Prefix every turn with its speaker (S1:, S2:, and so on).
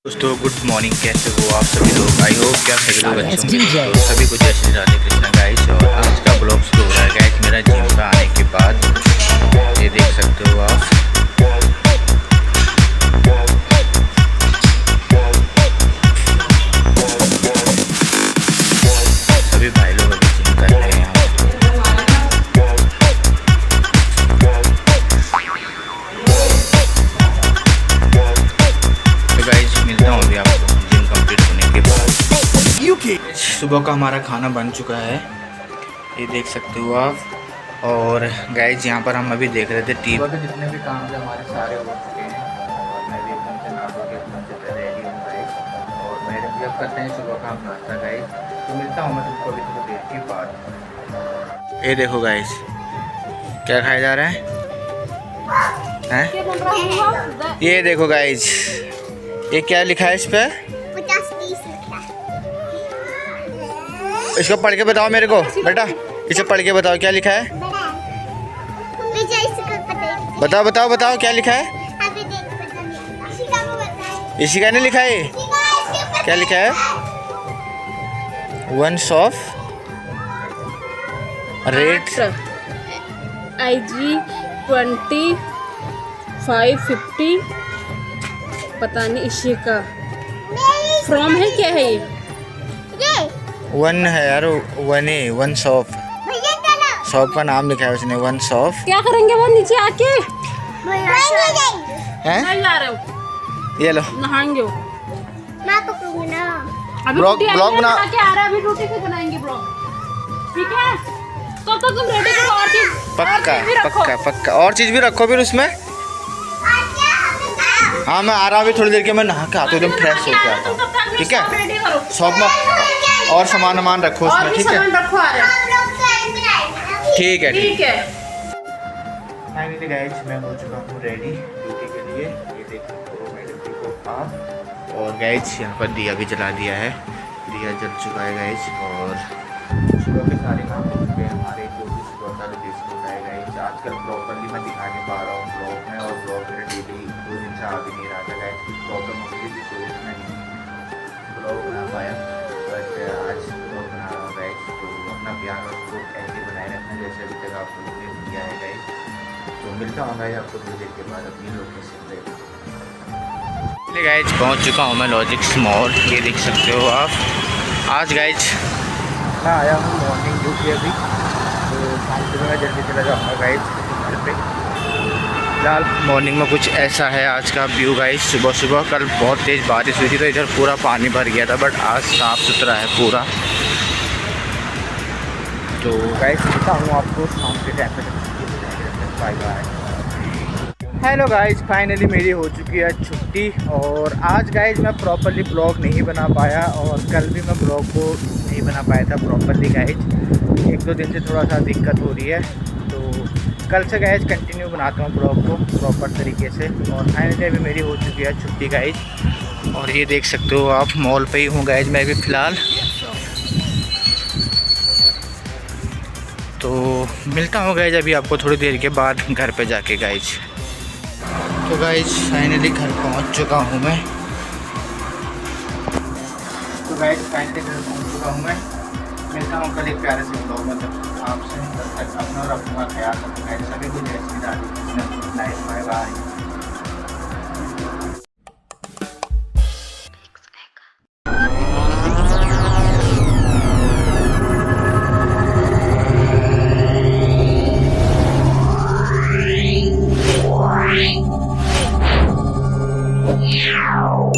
S1: दोस्तों good morning, कैसे हो आप सभी लोग। आई होप कि आप सभी लोग अच्छे होंगे। तो सभी को जय श्री राधे कृष्णा गाइस। और आज का ब्लॉग शुरू हो रहा है गाइस मेरा जिम का आने के बाद। ये देख सकते हो आप। सभी भाई लोग अभी जिम कर रहे हैं यहाँ। तो गाइस मिलता हूँ अभी आपको जिम कंप्लीट होने के बाद। सुबह का हमारा खाना बन चुका है, ये देख सकते हो आप। और गाइस यहाँ पर हम अभी देख रहे थे टीवी के जितने भी काम थे हमारे सारे हो चुके हैं। और मैं भी एकदम से नहा धो के एकदम से रेडी हूँ गाइस। और मेरे भी अब करते हैं सुबह का हम नाश्ता गाइस। तो मिलता हूँ मैं तुमको अभी थोड़ी देर के बाद। ये देखो गाइस क्या खाया जा रहा है? ये देखो गाइस, ये क्या लिखा है इस पर? इसको पढ़ के बताओ मेरे को बेटा, इसे पढ़ के बताओ क्या लिखा है। बताओ बताओ बताओ क्या लिखा है। इसी का नहीं लिखा है, क्या लिखा है? वंस ऑफ रेट
S2: IG 2550 पता नहीं इसी का फ्रॉम है, क्या है ये?
S1: वन है यार, वन है, वन शॉप। शॉप का नाम लिखा है उसने, वन शॉप।
S2: क्या करेंगे वो नीचे आके?
S1: हैं?
S2: नहीं जा रहे हो,
S1: ये लो
S2: नहाएंगे हो। अभी
S1: ब्लॉग
S2: रोटी
S1: ब्लॉग बना
S2: के आ रहा है, अभी रोटी से बनाएंगे ब्लॉग, ठीक है? तो तुम रेडी करो और चीज,
S1: पक्का पक्का पक्का और चीज भी रखो फिर उसमें। हाँ मैं आ रहा अभी थोड़ी देर के, मैं नहा के आता हूँ एकदम फ्रेश होके आता हूँ, ठीक है? शॉप में और सामान रखो उसमें, ठीक है? ठीक है ठीक है। फाइनली गाइस मैं हो चुका हूँ रेडी ड्यूटी के लिए। ये देख सकते हो मेरे ड्यूटी को आप। और गाइस यहाँ पर दिया भी जला दिया है, दिया जल चुका है गाइस। और सुबह के सारे काम हो चुके हैं हमारे, जो भी सुबह का देश होता है गाइस। आजकल प्रॉपरली मैं दिखा नहीं पा रहा हूँ ब्लॉग में, और ब्लॉग मेरे डेली 2 दिन से आ भी नहीं रहा था गाइस। प्रॉब्लम हो गई थी, सोच में ब्लॉग बना पाया, बट आज ब्लॉग बना रहा हूँ गाइस। तो अपना प्यार को ऐसे बनाए रखना जैसे अभी तक आप लोगों ने किया है गाइस। तो मिलता हूँ गाइस आपको थोड़ी देर के बाद अपनी लोकेशन पे। गाइस पहुँच चुका हूँ मैं लॉजिक्स मॉल, ये देख सकते हो आप। आज गाइस मैं आया हूँ मॉर्निंग ड्यूटी अभी, तो शाम को मैं जल्दी चला जाऊँगा गाइस घर पे। फिलहाल मॉर्निंग में कुछ ऐसा है आज का व्यू गाइस। सुबह सुबह कल बहुत तेज़ बारिश हुई थी तो इधर पूरा पानी भर गया था, बट आज साफ़ सुथरा है पूरा। तो गाइस मिलता हूँ आपको शाम के टाइम पे। Bye bye. Hello guys, finally मेरी हो चुकी है छुट्टी। और आज गाइस मैं प्रॉपरली ब्लॉग नहीं बना पाया, और कल भी मैं ब्लॉग को नहीं बना पाया था प्रॉपरली गाइस। 1-2 दिन से थोड़ा सा दिक्कत हो रही है, तो कल से गाइस कंटिन्यू बनाता हूँ ब्लॉग को प्रॉपर तरीके से। और फाइनली अभी मेरी हो चुकी है छुट्टी गाइस। और ये देख सकते हो आप मॉल पे ही हूँ गाइस मैं भी फ़िलहाल। तो मिलता हूँ गाइस अभी आपको थोड़ी देर के बाद घर पे जाके गाइस। तो गाइस फाइनली घर पहुँच चुका हूँ मैं। तो गाइस फाइनली घर पहुँच चुका हूँ मैं। मिलता हूँ कल एक प्यारे से ब्लॉग में, तब आपसे तब तक अपना और अपना ख्याल रखना। सभी को जय Shri Radhe Krishna, good night, bye bye.
S3: Wow.